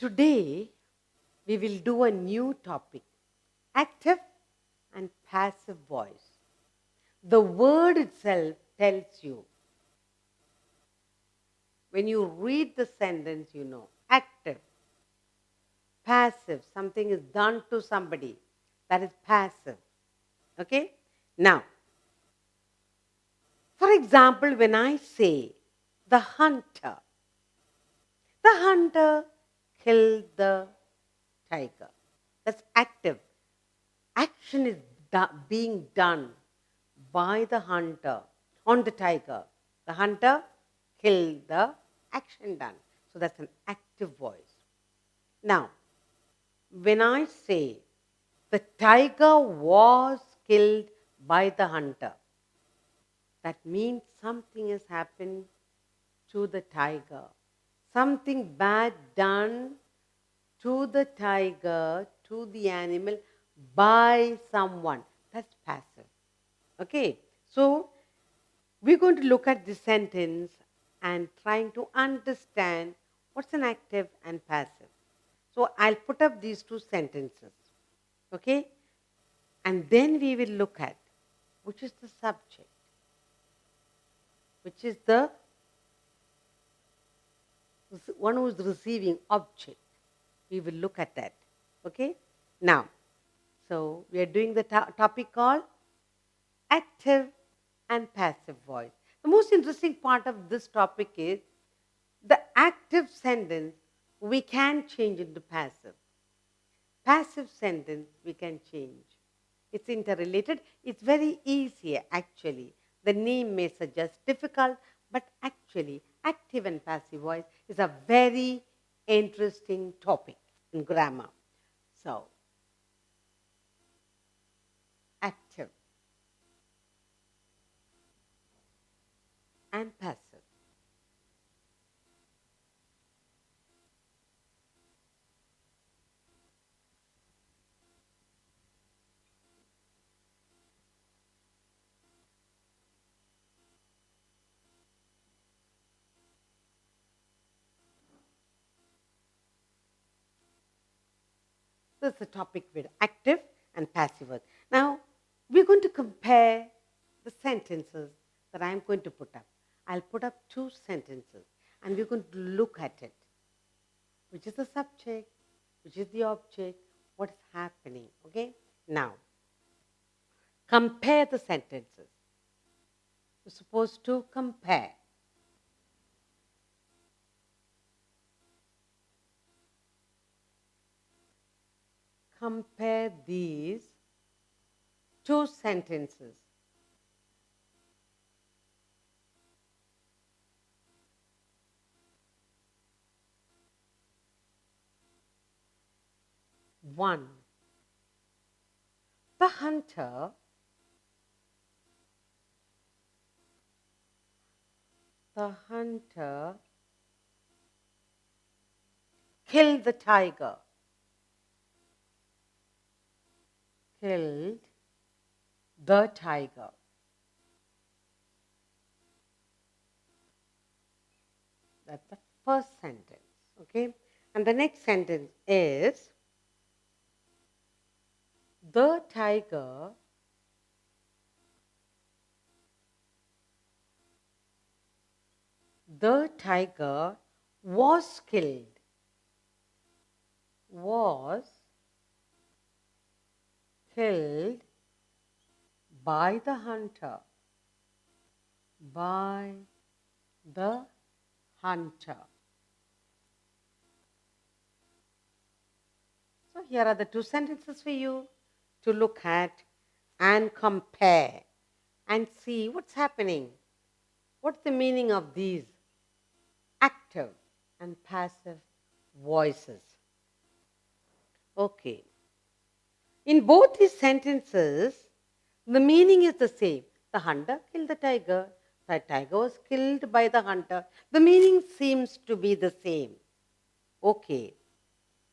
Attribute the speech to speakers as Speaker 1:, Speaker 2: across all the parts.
Speaker 1: Today, we will do a new topic, active and passive voice. The word itself tells you. When you read the sentence, you know. Active, passive, something is done to somebody. That is passive. Okay? Now, for example, when I say the hunter killed the tiger. That's active. Action is being done by the hunter on the tiger. The hunter killed, the action done. So that's an active voice. Now, when I say the tiger was killed by the hunter, that means something has happened to the tiger. Something bad done to the tiger, to the animal, by someone. That's passive. Okay, so we're going to look at this sentence and trying to understand what's an active and passive. So I'll put up these two sentences. Okay, and then we will look at which is the subject, which is the one who is receiving object. We will look at that. Okay, now, so we are doing the topic called active and passive voice. The most interesting part of this topic is the active sentence we can change into passive. Passive sentence we can change. It's interrelated. It's very easy actually. The name may suggest difficult, but actually active and passive voice is a very interesting topic in grammar. So, active and passive. This is the topic with active and passive voice. Now, we're going to compare the sentences that I'm going to put up. I'll put up two sentences and we're going to look at it. Which is the subject, which is the object, what is happening. Okay? Now, compare the sentences. You're supposed to compare. Compare these two sentences. One, the hunter killed the tiger. Killed the tiger. That's the first sentence. Okay? And the next sentence is the tiger was killed. Was killed by the hunter. By the hunter. So here are the two sentences for you to look at and compare and see what's happening. What's the meaning of these active and passive voices? Okay. In both these sentences, the meaning is the same. The hunter killed the tiger. The tiger was killed by the hunter. The meaning seems to be the same. Okay.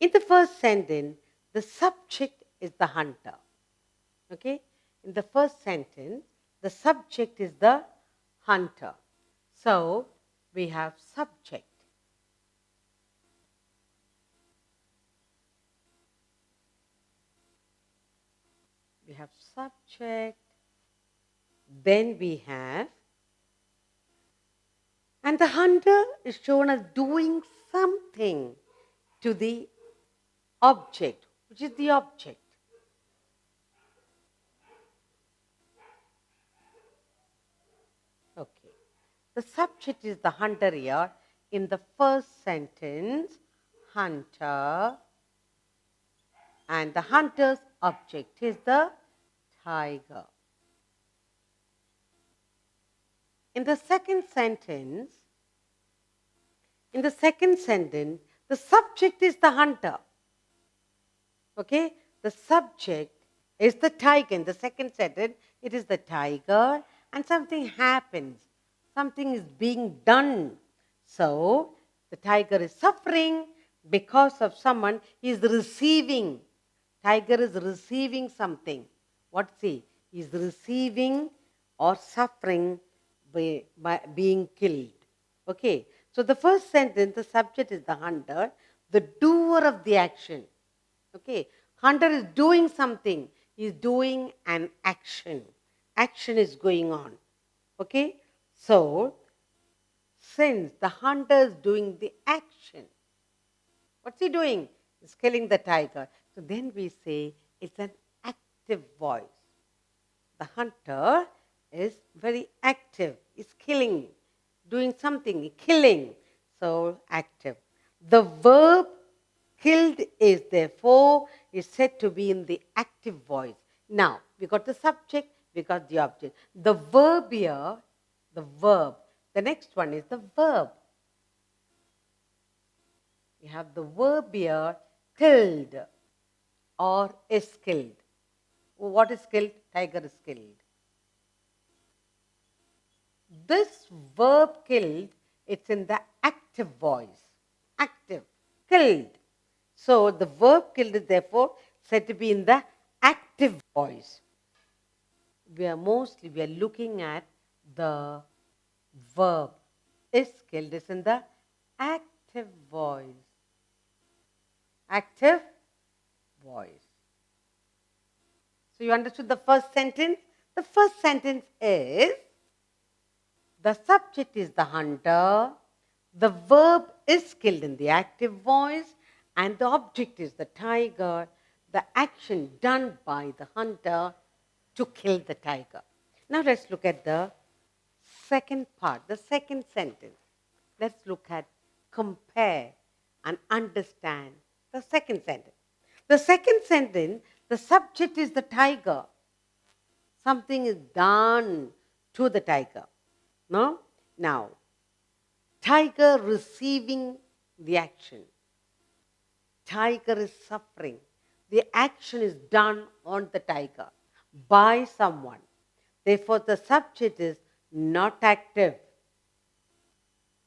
Speaker 1: In the first sentence, the subject is the hunter. Okay? In the first sentence, the subject is the hunter. So, we have subject. have subject, then we have, and the hunter is shown as doing something to the object, which is the object. Okay. The subject is the hunter here. In the first sentence, hunter, and the hunter's object is the tiger. In the second sentence, the subject is the hunter. Okay? The subject is the tiger. In the second sentence, it is the tiger, and something happens. Something is being done. So, the tiger is suffering because of someone is receiving. Tiger is receiving something. What's he? He is receiving or suffering by being killed. Okay. So the first sentence, the subject is the hunter, the doer of the action. Okay. Hunter is doing something. He is doing an action. Action is going on. Okay. So, since the hunter is doing the action, what's he doing? He's killing the tiger. So then we say it's an active voice. The hunter is very active. He's killing, doing something, killing. So active. The verb killed is therefore is said to be in the active voice. Now, we got the subject, we got the object. The verb here, the verb. The next one is the verb. We have the verb here, killed or is killed. What is killed? Tiger is killed. This verb killed, it's in the active voice. Active, killed. So the verb killed is therefore said to be in the active voice. We are looking at the verb is killed is in the active voice. Active voice. So you understood the first sentence? The first sentence is, the subject is the hunter, the verb is killed in the active voice, and the object is the tiger, the action done by the hunter to kill the tiger. Now let's look at the second part, the second sentence. Let's look at, compare and understand the second sentence. The second sentence, the subject is the tiger. Something is done to the tiger. No? Now, tiger receiving the action. Tiger is suffering. The action is done on the tiger by someone. Therefore, the subject is not active.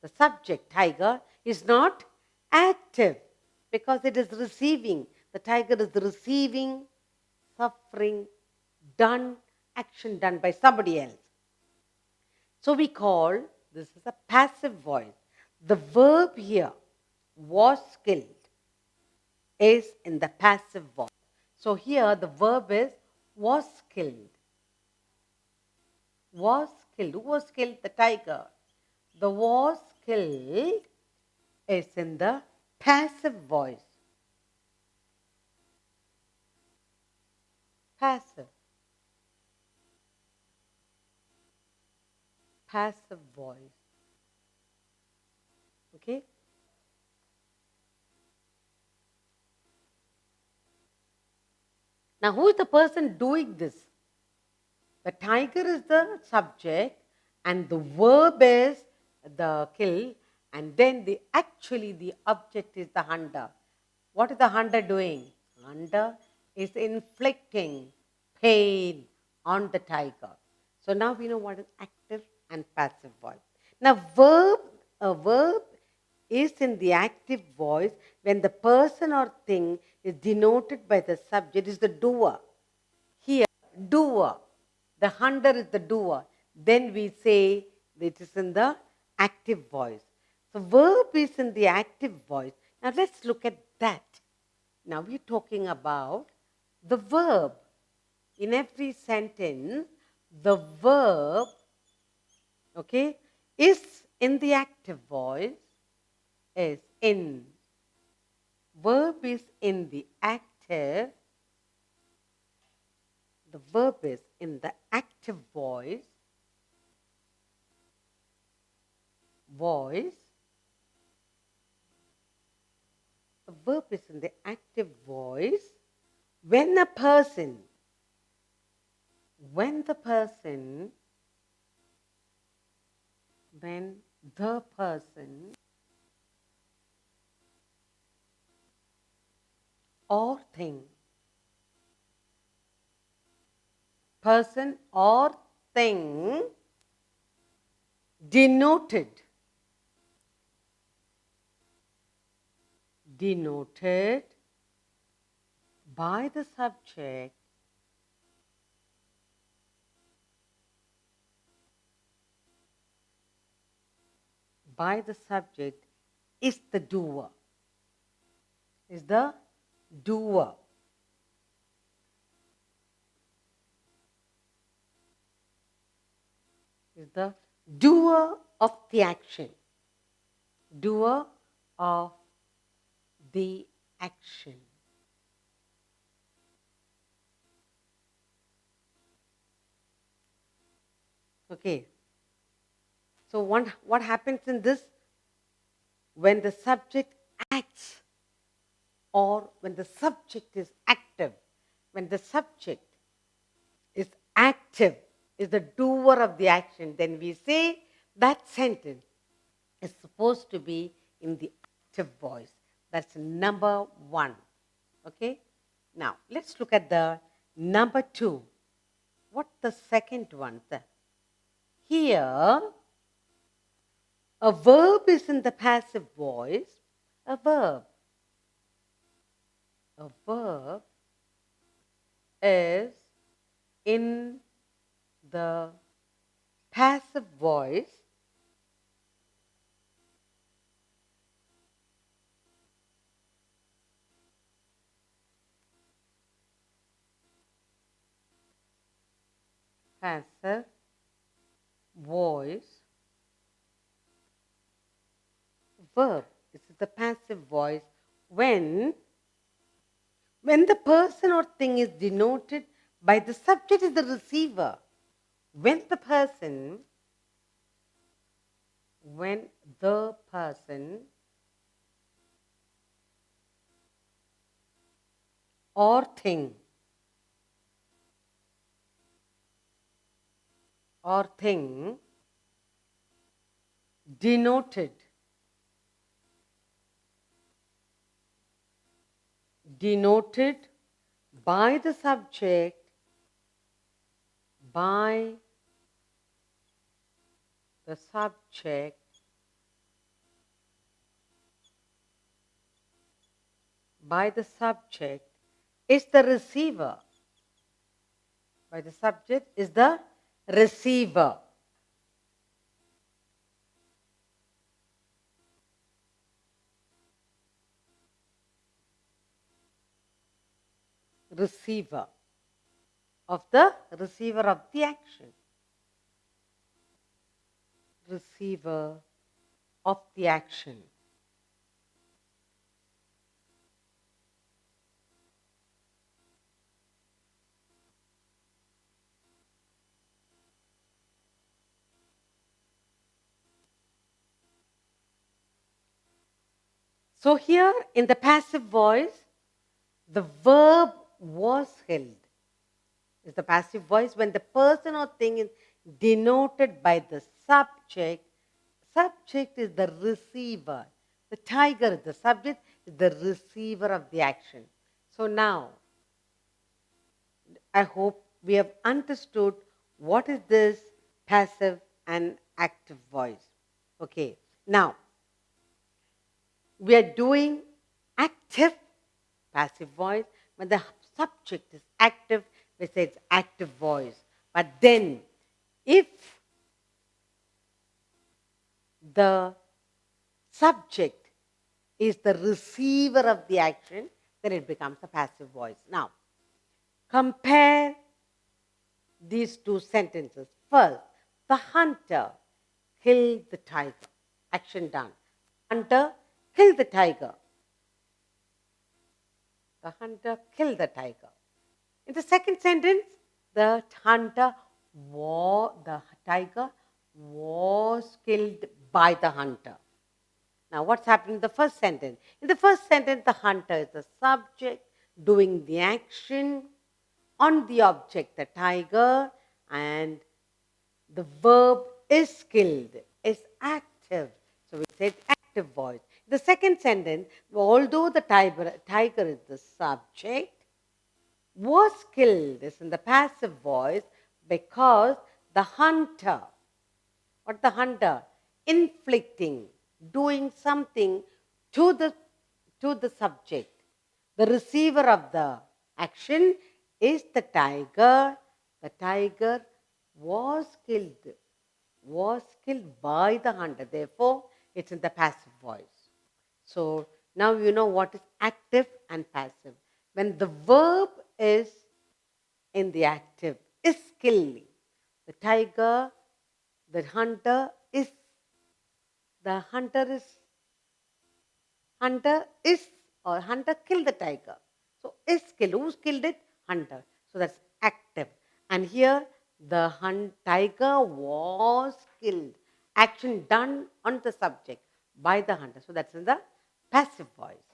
Speaker 1: The subject, tiger, is not active because it is receiving. The tiger is receiving suffering done, action done by somebody else. So we call this is a passive voice. The verb here, was killed, is in the passive voice. So here the verb is was killed. Was killed. Who was killed? The tiger. The was killed is in the passive voice. Passive. Passive voice. Okay? Now, who is the person doing this? The tiger is the subject, and the verb is the kill, and then the object is the hunter. What is the hunter doing? Hunter is inflicting pain on the tiger. So now we know what is active and passive voice. Now, a verb is in the active voice when the person or thing is denoted by the subject is the doer. Here, doer. The hunter is the doer. Then we say it is in the active voice. So verb is in the active voice. Now let's look at that. Now we're talking about the verb. in every sentence, the verb, okay, is in the active voice, is in. Verb is in the active. The verb is in the active voice. The verb is in the active voice when the person or thing, person or thing denoted by the subject is the doer. Is the doer. Is the doer of the action. Doer of the action. Okay. So what happens in this? When the subject acts or when the subject is active, when the subject is active, is the doer of the action, then we say that sentence is supposed to be in the active voice. That's number one. Okay? Now, let's look at the number two. What the second one? Here, a verb is in the passive voice. A verb is in the passive voice verb. This is the passive voice when the person or thing is denoted by the subject is the receiver. When the person or thing denoted by the subject is the receiver. By the subject is the receiver. Receiver of the action. Receiver of the action. So here in the passive voice, the verb was held. Is the passive voice when the person or thing is denoted by the subject. Subject is the receiver. The tiger is the subject, is the receiver of the action. So now, I hope we have understood what is this passive and active voice. Okay, now, we are doing active, passive voice. When the subject is active, we say it's active voice. But then, if the subject is the receiver of the action, then it becomes a passive voice. Now, compare these two sentences. First, the hunter killed the tiger. Action done. Hunter killed the tiger. The hunter killed the tiger. In the second sentence, the tiger was killed by the hunter. Now, what's happening in the first sentence? In the first sentence, the hunter is the subject doing the action on the object, the tiger, and the verb is killed, is active. So we said active voice. The second sentence, although the tiger is the subject, was killed is in the passive voice because the hunter, what the hunter? Inflicting, doing something to the subject. The receiver of the action is the tiger. The tiger was killed by the hunter. Therefore, it's in the passive voice. So now you know what is active and passive. When the verb is in the active, is killing. The tiger, the hunter is or hunter killed the tiger. So is killed. Who's killed it? Hunter. So that's active. And here the tiger was killed. Action done on the subject by the hunter. So that's in the passive voice.